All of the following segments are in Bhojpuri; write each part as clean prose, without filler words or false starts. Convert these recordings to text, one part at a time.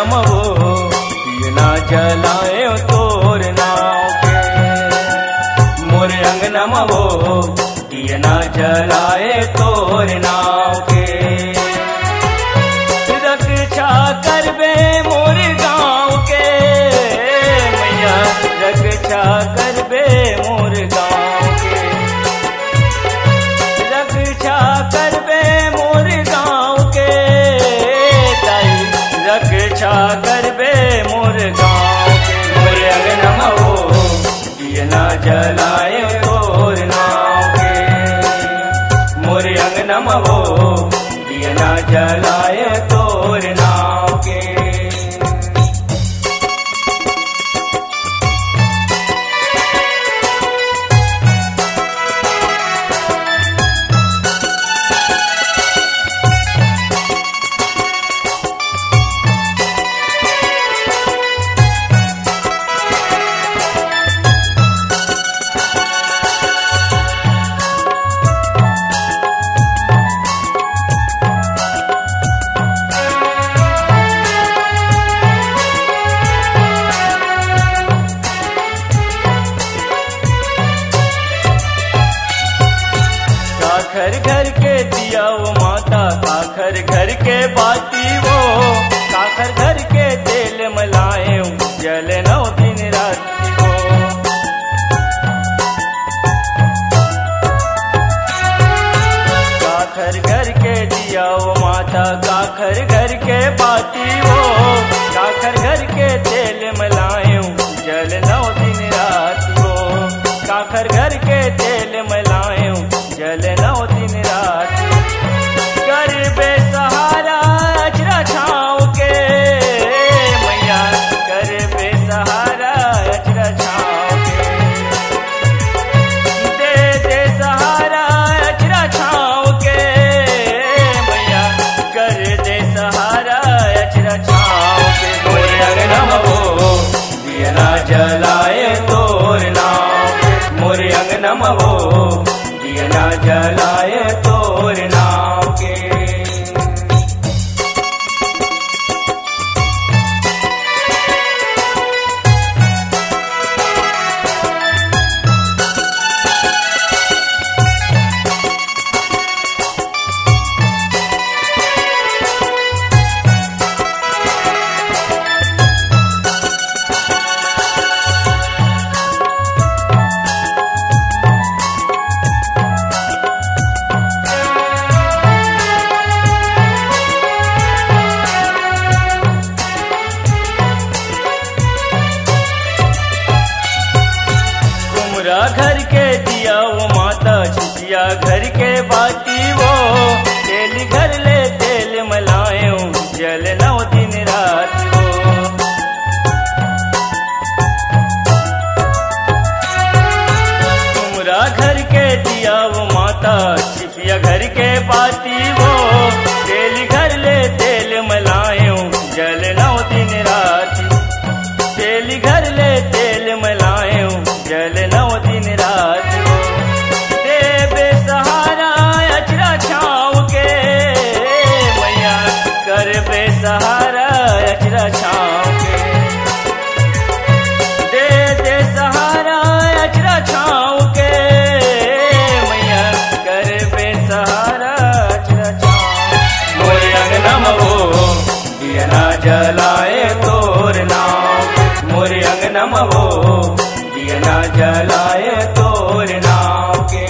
नमवो दिए ना जलाए तोर नाव के। मोर अंग नमवो दिए ना जलाए तोर नाव के। रक्षा करबे मोर गाँव के मैया, रक्षा करबे मोर गाँव के। रक्षा करबे मोर गाँव के ताई, रक्षा करबे मोर गाँव के। मोर अंग नमवो दिए ना जलाए तोर नाव के। मोर अंग नमवो दिए ना जलाए तोर नाव के। काखर घर के दिया वो माता, काखर घर के बाती वो। काखर घर के तेल मलाए जल नौ दिन राती वो। काखर घर के दिया वो माता, काखर घर के बाती वो। काखर घर के तेल मलाए जल नौ दिन राती वो। काखर घर के तेल मलाए जल नौ दिन रात। करबे सहारा अचरा छाँव के मैया, करबे सहारा अचरा छाँव के। दे दे सहारा अचरा छाँव के मैया, कर दे सहारा अचरा छाँव के। मोर अंग नमवो दिए ना जलाए तोर नाव के। मोर अंग नमवो दिए ना जलाए तोर नाव के। घर के दिया वो माता, छिटिया घर के बाती वो। तेल घर ले तेल मलाए जल नौ दिन रात वो। तुमरा घर के दिया वो माता, छिटिया घर के बाती वो। तेल घर ले तेल मलाए जल नौ दिन रात। तेल घर ले तेल मलाए जल नौ दिन रात वो। देबे सहारा अचरा छाँव के मैया, करबे सहारा अचरा छाँव के। दे दे सहारा अचरा छाँव के मैया, करबे सहारा अचरा छाँव। मोर अंग नमवो दिए ना जलाए तोर नाव के। मोर अंग नमवो दिए ना जलाए तोर नाव के।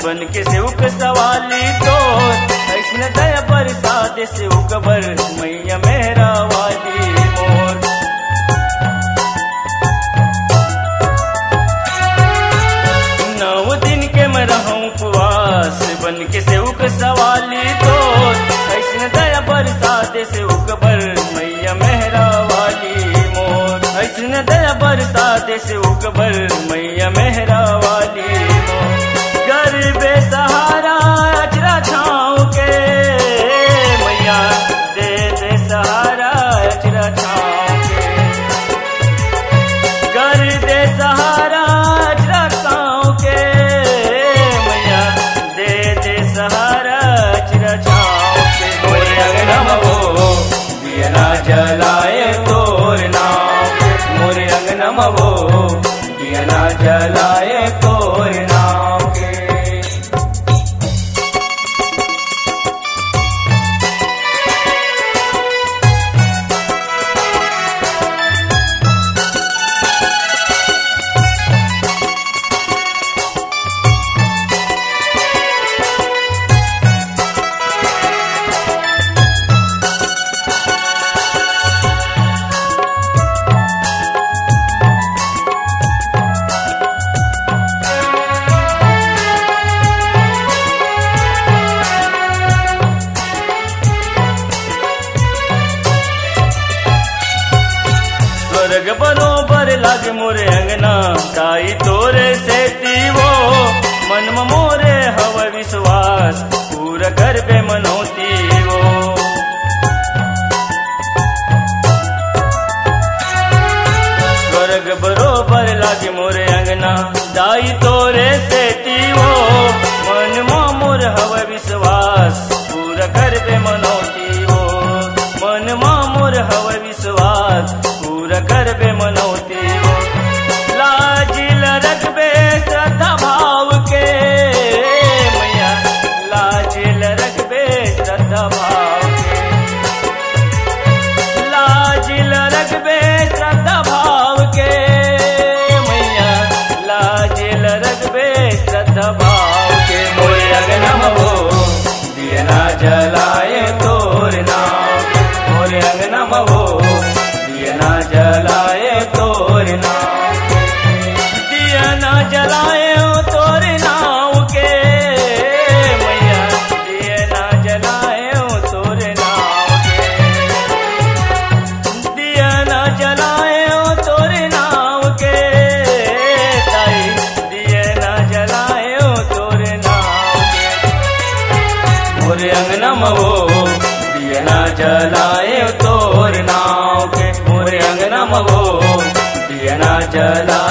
बन के सेवक सवाली तो ऐसने दया बरसा दे सेवक बर मैया मेरा वाली मोर। मवो दिया ना जलाए तोर नाव के। स्वर्ग बरोबर लागे मोरे अंगना ताई तोरे से तीवो मन में मोरे हव विश्वास पूरा कर बे मनोती वो। स्वर्ग बरोबर लागे मोरे अंगना ताई तोरे से तीवो मन में मोर हव विश्वास पूरा कर बे मनोती वो। मन में मोर हव विश्वास पूरा कर बे मनौती हो। लाजिल रखबे श्रद्धा भाव के मैया लाजिल रखबे श्रद्धा भाव के। लाजिल रखबे श्रद्धा भाव के मैया लाजिल रखबे श्रद्धा भाव के। मोरे अंगना मवो दिया ना जलाए तोर नाव के। मोरे अंगना मवो दिया ना जलाए तोर नाव के। दिया ना जलाए तोर नाव के मैया दिया ना जलाए तोर नाव के। दिया ना जलाए तोर नाव के ताई दिया ना जलाए तोर नाव के। मोरे अंगना मवो दिया ना जलाए तोर नाव के। मोरे अंगना मवो दिया ना जला